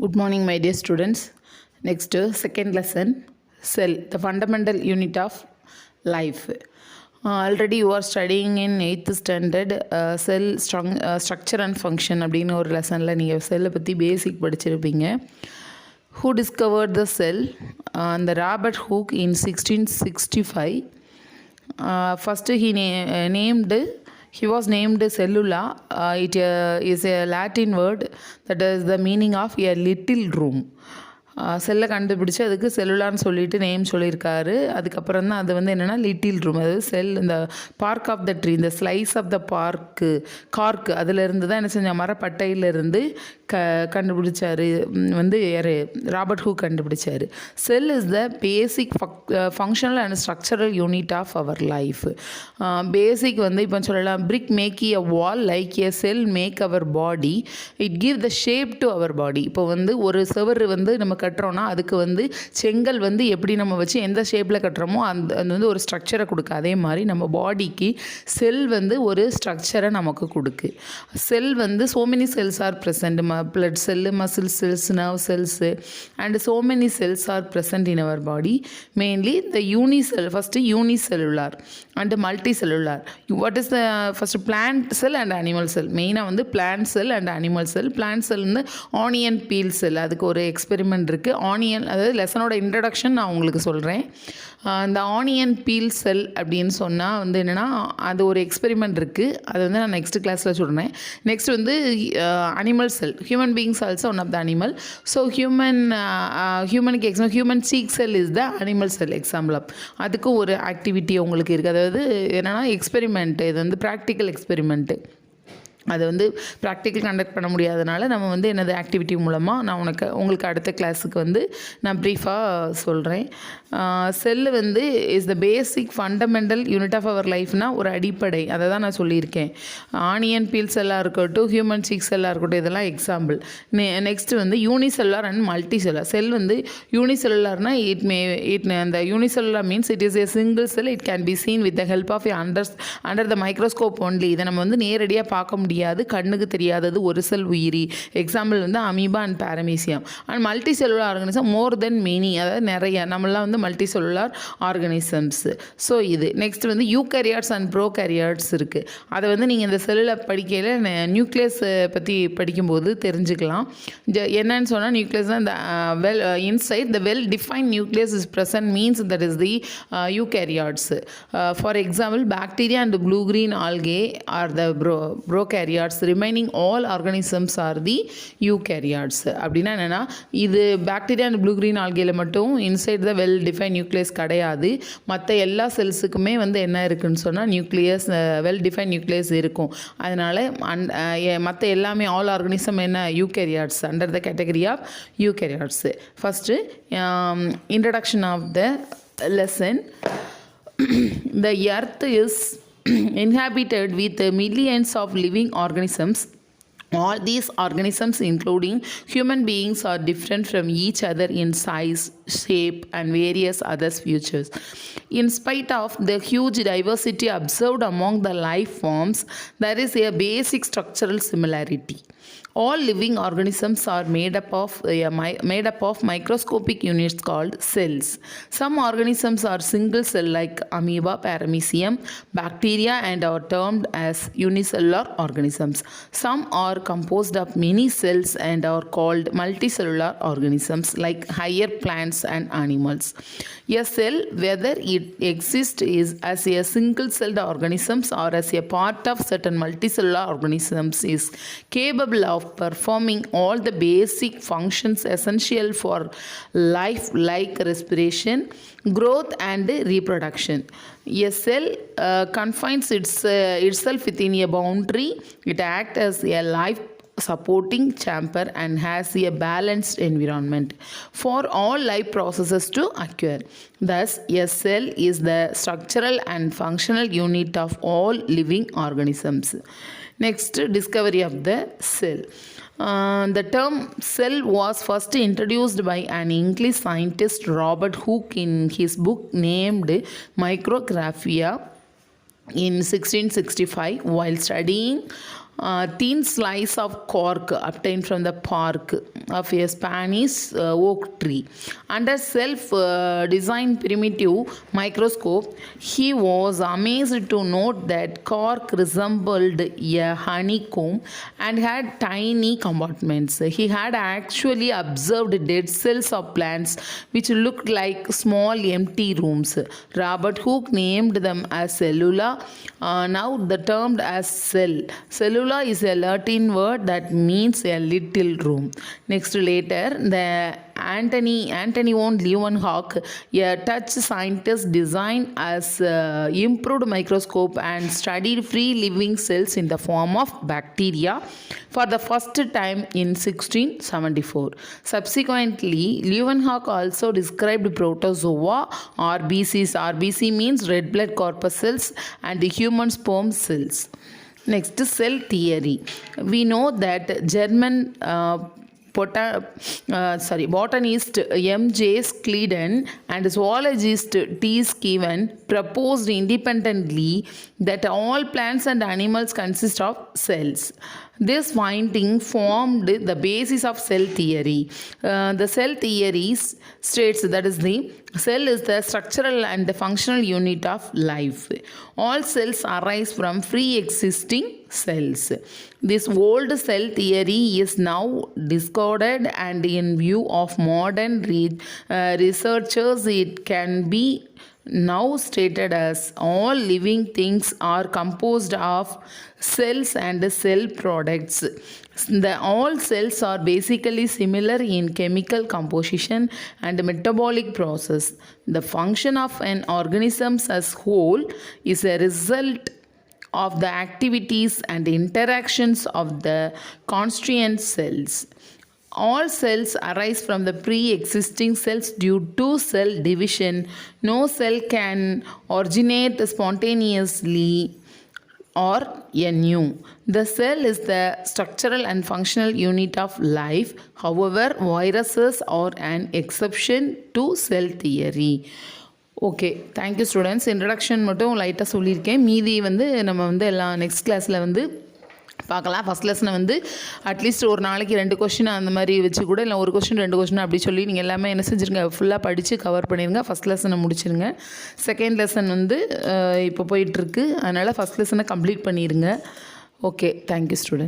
Good morning, my dear students. Next, second lesson, cell, the fundamental unit of life. Already you are studying in 8th standard cell structure and function அப்படின்னு ஒரு லெசனில் நீங்கள் செல்லை பற்றி பேசிக் படிச்சிருப்பீங்க. Who discovered the cell? The Robert Hooke in 1665. First he was named cellula. It is a Latin word that is the meaning of a little room. செல்லை கண்டுபிடிச்சி அதுக்கு செல்லுலான்னு சொல்லிட்டு நேம் சொல்லியிருக்காரு. அதுக்கப்புறம் தான் அது வந்து என்னென்னா லிட்டில் ரூம், அதாவது செல் இந்த பார்க் ஆஃப் த ட்ரீ, இந்த ஸ்லைஸ் ஆஃப் த கார்க்கு அதிலிருந்து தான் என்ன செஞ்சால் மரப்பட்டையிலிருந்து கண்டுபிடிச்சார் வந்து யார், ராபர்ட் ஹூக் கண்டுபிடிச்சார். Cell is the basic functional and structural unit of our life. Basic வந்து இப்போ சொல்லலாம், brick make a wall like a cell make our body, it give the shape to our body. இப்போ வந்து ஒரு செவர் வந்து நம்ம கட்டுறோன்னா அதுக்கு வந்து செங்கல் வந்து எப்படி நம்ம வச்சு எந்த ஷேப்பில் கட்டுறோமோ அது வந்து ஒரு ஸ்ட்ரக்சரை கொடுக்கு. அதே மாதிரி நம்ம பாடிக்கு செல் வந்து ஒரு ஸ்ட்ரக்சரை நமக்கு கொடுக்கு. செல் வந்து so many cells are present, blood cell, muscle cells, nerve cells, and so many cells are present in our body. Mainly the first unicellular and multicellular. What is the first? Plant cell and animal cell. மெயினாக வந்து plant cell and animal cell. Plant cell வந்து onion feel செல், அதுக்கு ஒரு experiment இருக்குது. Onion, அதாவது லெசனோட introduction நான் உங்களுக்கு சொல்கிறேன். இந்த ஆனியன் பீல் செல் அப்படின்னு சொன்னால் வந்து என்னென்னா, அது ஒரு எக்ஸ்பெரிமெண்ட் இருக்குது. அது வந்து நான் நெக்ஸ்ட் கிளாஸில் சொல்கிறேன். நெக்ஸ்ட் வந்து animal cell. Human beings also one of the animal. So ஹியூமனுக்கு human cheek cell is the animal cell example of. அதுக்கும் ஒரு ஆக்டிவிட்டி உங்களுக்கு இருக்குது. அதாவது என்னென்னா எக்ஸ்பெரிமெண்ட்டு, இது வந்து ப்ராக்டிக்கல் எக்ஸ்பெரிமெண்ட்டு. அதை வந்து ப்ராக்டிக்கல் கண்டக்ட் பண்ண முடியாதனால நம்ம வந்து என்னது ஆக்டிவிட்டி மூலமாக நான் உங்களுக்கு அடுத்த கிளாஸுக்கு வந்து நான் ப்ரீஃபாக சொல்கிறேன். செல்லு வந்து is the basic fundamental unit of our லைஃப்னால் ஒரு அடிப்படை, அதை தான் நான் சொல்லியிருக்கேன். ஆனியன் பீல் செல்லாக இருக்கட்டும், ஹியூமன் சீக் செல்லாக இருக்கட்டும், இதெல்லாம் எக்ஸாம்பிள். நெக்ஸ்ட்டு வந்து unicellular and multicellular. Cell வந்து யூனிசெல்லார்னால் அந்த unicellular means it is a single cell. It can be seen with the help of under the microscope only. இதை நம்ம வந்து நேரடியாக பார்க்க முடியாது, கண்ணுக்கு தெரியாதது ஒரு செல் உயிரி. எக்ஸாம்பிள் வந்து amoeba and பாரமீசியம். And multi cellular organism more then many, அதாவது நிறைய, நம்மளாம் வந்து மல்டி செல்லுலார் ஆர்கானிசம்ஸ். ஸோ இது நெக்ஸ்ட் வந்து யூகேரியாட்ஸ் அண்ட் ப்ரோகேரியாட்ஸ் இருக்குது. அதை வந்து நீங்கள் இந்த செல்லில் படிக்கையில் நியூக்ளியஸ் பற்றி படிக்கும்போது தெரிஞ்சுக்கலாம். என்னன்னு சொன்னால், நியூக்ளியஸ் தான் இந்த inside the well defined nucleus is present means that is the eukaryotes. For example bacteria and blue green algae are the prokaryotes. Remaining all organisms are the eukaryotes. அப்படின்னா என்னென்னா, இது பாக்டீரியா அண்ட் ப்ளூ கிரீன் ஆல்கேல மட்டும் inside the well define nucleus கிடையாது. மற்ற எல்லா செல்ஸுக்குமே வந்து என்ன இருக்குதுன்னு சொன்னால் நியூக்ளியஸ், வெல் டிஃபைன் நியூக்ளியஸ் இருக்கும். அதனால் மற்ற எல்லாமே ஆல் ஆர்கானிசம் என்ன, eukaryotes, under the category of eukaryotes. First introduction of the lesson. The earth is inhabited with millions of living organisms. All these organisms, including human beings, are different from each other in size, shape, and various other features. In spite of the huge diversity observed among the life forms, there is a basic structural similarity. All living organisms are made up of microscopic units called cells. Some organisms are single cell like amoeba, paramecium, bacteria, and are termed as unicellular organisms. Some are composed of many cells and are called multicellular organisms like higher plants and animals. A cell, whether it exists is as a single celled organisms or as a part of certain multicellular organisms, is capable of performing all the basic functions essential for life like respiration, growth, and reproduction. A cell confines itself within a boundary. It acts as a life supporting chamber and has a balanced environment for all life processes to occur. Thus, a cell is the structural and functional unit of all living organisms. Next, discovery of the cell. The term cell was first introduced by an English scientist, Robert Hooke, in his book named Micrographia in 1665. While studying thin slice of cork obtained from the bark of a Spanish oak tree. Under self-designed primitive microscope, he was amazed to note that cork resembled a honeycomb and had tiny compartments. He had actually observed dead cells of plants which looked like small empty rooms. Robert Hooke named them as cellula, now the termed as cell. Cellula is a Latin word that means a little room. Next, later, the Antony von Leeuwenhoek, a Dutch scientist, designed as improved microscope and studied free living cells in the form of bacteria for the first time in 1674. Subsequently, Leeuwenhoek also described protozoa, RBCs. RBC means red blood corpuscles, and the human sperm cells. Next, cell theory. We know that German botanist M.J. Schleiden and zoologist T. Skewen proposed independently that all plants and animals consist of cells. This finding formed the basis of cell theory. The cell theory states that is the cell is the structural and the functional unit of life. All cells arise from pre-existing cells. This old cell theory is now discarded, and in view of modern researchers, it can be now stated as all living things are composed of cells and cell products. All cells are basically similar in chemical composition and metabolic process. The function of an organism as whole is a result of the activities and interactions of the constituent cells. All cells arise from the pre-existing cells due to cell division. No cell can originate spontaneously or anew. The cell is the structural and functional unit of life. However, viruses are an exception to cell theory. Okay thank you students. Introduction மட்டும் லைட்டாக சொல்லியிருக்கேன். மீதி நம்ம எல்லாம் next கிளாஸில் பார்க்கலாம். First லெசனை at least ஒரு நாளைக்கு 2 கொஸ்டின் அந்த மாதிரி வச்சு கூட, இல்லை ஒரு கொஸ்டின் 2 கொஸ்டின் அப்படி சொல்லி நீங்கள் எல்லாமே என்ன செஞ்சுருங்க, ஃபுல்லாக படித்து கவர் பண்ணிடுங்க. ஃபஸ்ட் லெசனை முடிச்சிருங்க. செகண்ட் லெசன் இப்போ போயிட்டுருக்கு. அதனால் ஃபஸ்ட் லெசனை கம்ப்ளீட் பண்ணிடுங்க. Okay thank you students.